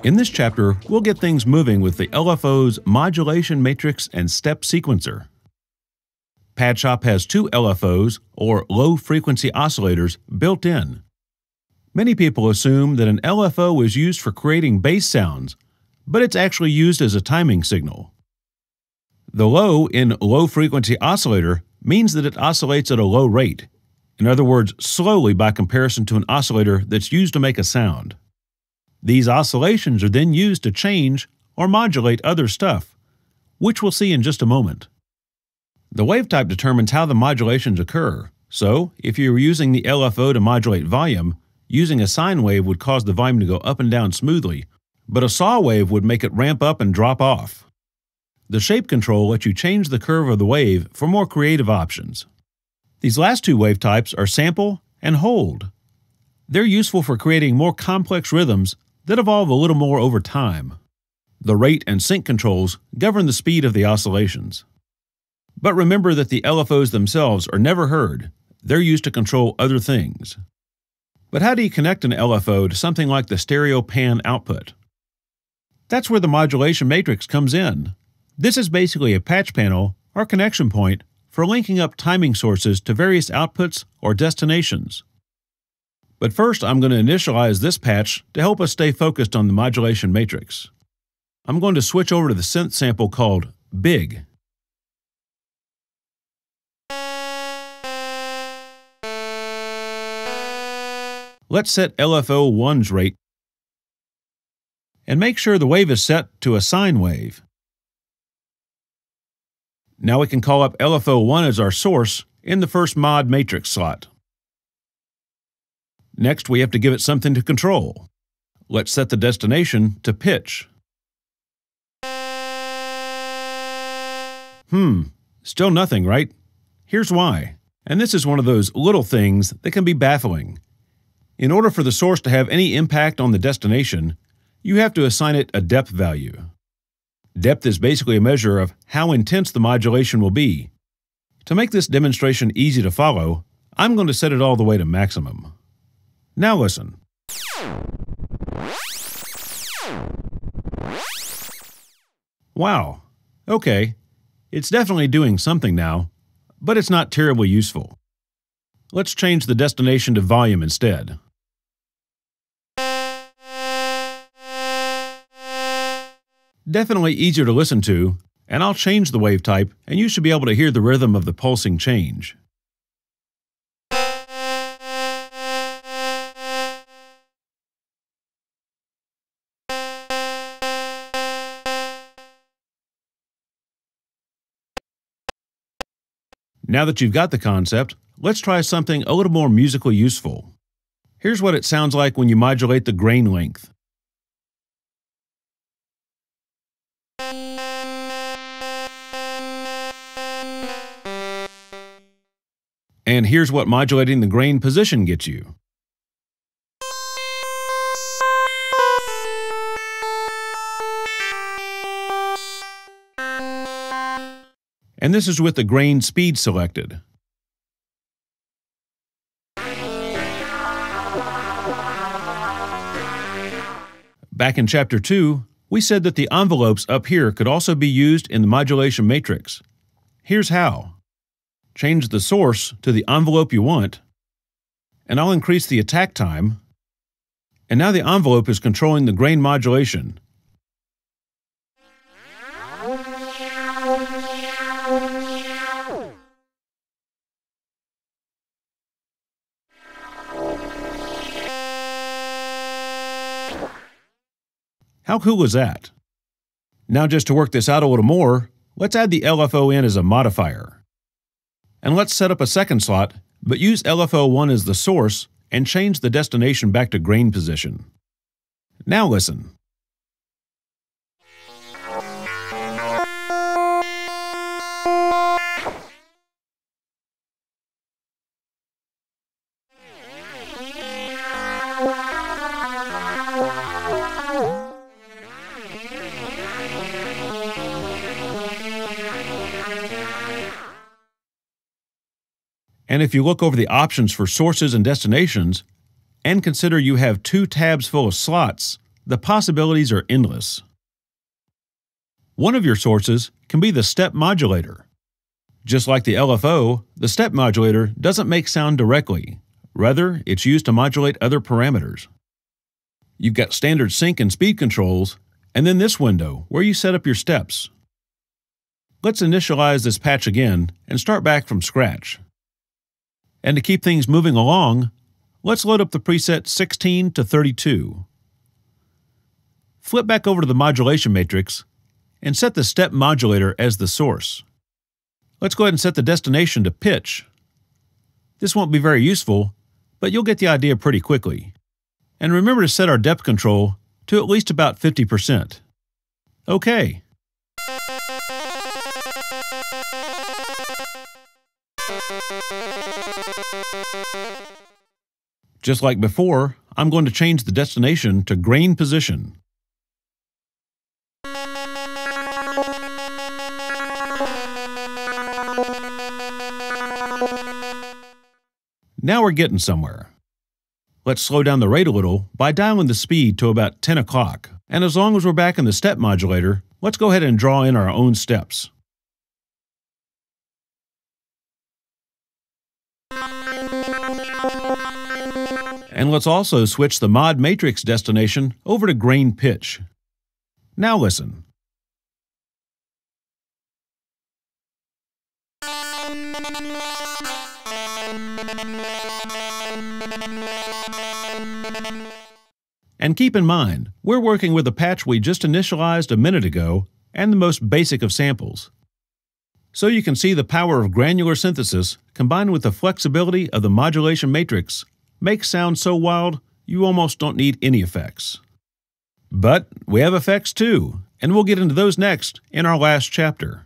In this chapter, we'll get things moving with the LFOs modulation matrix and step sequencer. Padshop has two LFOs, or low-frequency oscillators, built in. Many people assume that an LFO is used for creating bass sounds, but it's actually used as a timing signal. The low in low-frequency oscillator means that it oscillates at a low rate, in other words, slowly by comparison to an oscillator that's used to make a sound. These oscillations are then used to change or modulate other stuff, which we'll see in just a moment. The wave type determines how the modulations occur, so if you were using the LFO to modulate volume, using a sine wave would cause the volume to go up and down smoothly, but a saw wave would make it ramp up and drop off. The shape control lets you change the curve of the wave for more creative options. These last two wave types are sample and hold. They're useful for creating more complex rhythms that evolve a little more over time. The rate and sync controls govern the speed of the oscillations. But remember that the LFOs themselves are never heard. They're used to control other things. But how do you connect an LFO to something like the stereo pan output? That's where the modulation matrix comes in. This is basically a patch panel or connection point for linking up timing sources to various outputs or destinations. But first, I'm going to initialize this patch to help us stay focused on the modulation matrix. I'm going to switch over to the synth sample called Big. Let's set LFO 1's rate and make sure the wave is set to a sine wave. Now we can call up LFO 1 as our source in the first mod matrix slot. Next, we have to give it something to control. Let's set the destination to pitch. Still nothing, right? Here's why. And this is one of those little things that can be baffling. In order for the source to have any impact on the destination, you have to assign it a depth value. Depth is basically a measure of how intense the modulation will be. To make this demonstration easy to follow, I'm going to set it all the way to maximum. Now listen. Wow. Okay. It's definitely doing something now, but it's not terribly useful. Let's change the destination to volume instead. Definitely easier to listen to, and I'll change the wave type, and you should be able to hear the rhythm of the pulsing change. Now that you've got the concept, let's try something a little more musically useful. Here's what it sounds like when you modulate the grain length. And here's what modulating the grain position gets you. And this is with the grain speed selected. Back in Chapter 2, we said that the envelopes up here could also be used in the modulation matrix. Here's how. Change the source to the envelope you want, and I'll increase the attack time, and now the envelope is controlling the grain modulation. How cool is that? Now just to work this out a little more, let's add the LFO in as a modifier. And let's set up a second slot, but use LFO 1 as the source and change the destination back to grain position. Now listen. And if you look over the options for sources and destinations, and consider you have 2 tabs full of slots, the possibilities are endless. One of your sources can be the step modulator. Just like the LFO, the step modulator doesn't make sound directly. Rather, it's used to modulate other parameters. You've got standard sync and speed controls, and then this window where you set up your steps. Let's initialize this patch again and start back from scratch. And to keep things moving along, let's load up the preset 16 to 32. Flip back over to the modulation matrix and set the step modulator as the source. Let's go ahead and set the destination to pitch. This won't be very useful, but you'll get the idea pretty quickly. And remember to set our depth control to at least about 50%. Okay. Just like before, I'm going to change the destination to grain position. Now we're getting somewhere. Let's slow down the rate a little by dialing the speed to about 10 o'clock. And as long as we're back in the step modulator, let's go ahead and draw in our own steps. And let's also switch the mod matrix destination over to grain pitch. Now listen. And keep in mind, we're working with a patch we just initialized a minute ago and the most basic of samples. So you can see the power of granular synthesis combined with the flexibility of the modulation matrix makes sound so wild you almost don't need any effects. But we have effects too, and we'll get into those next in our last chapter.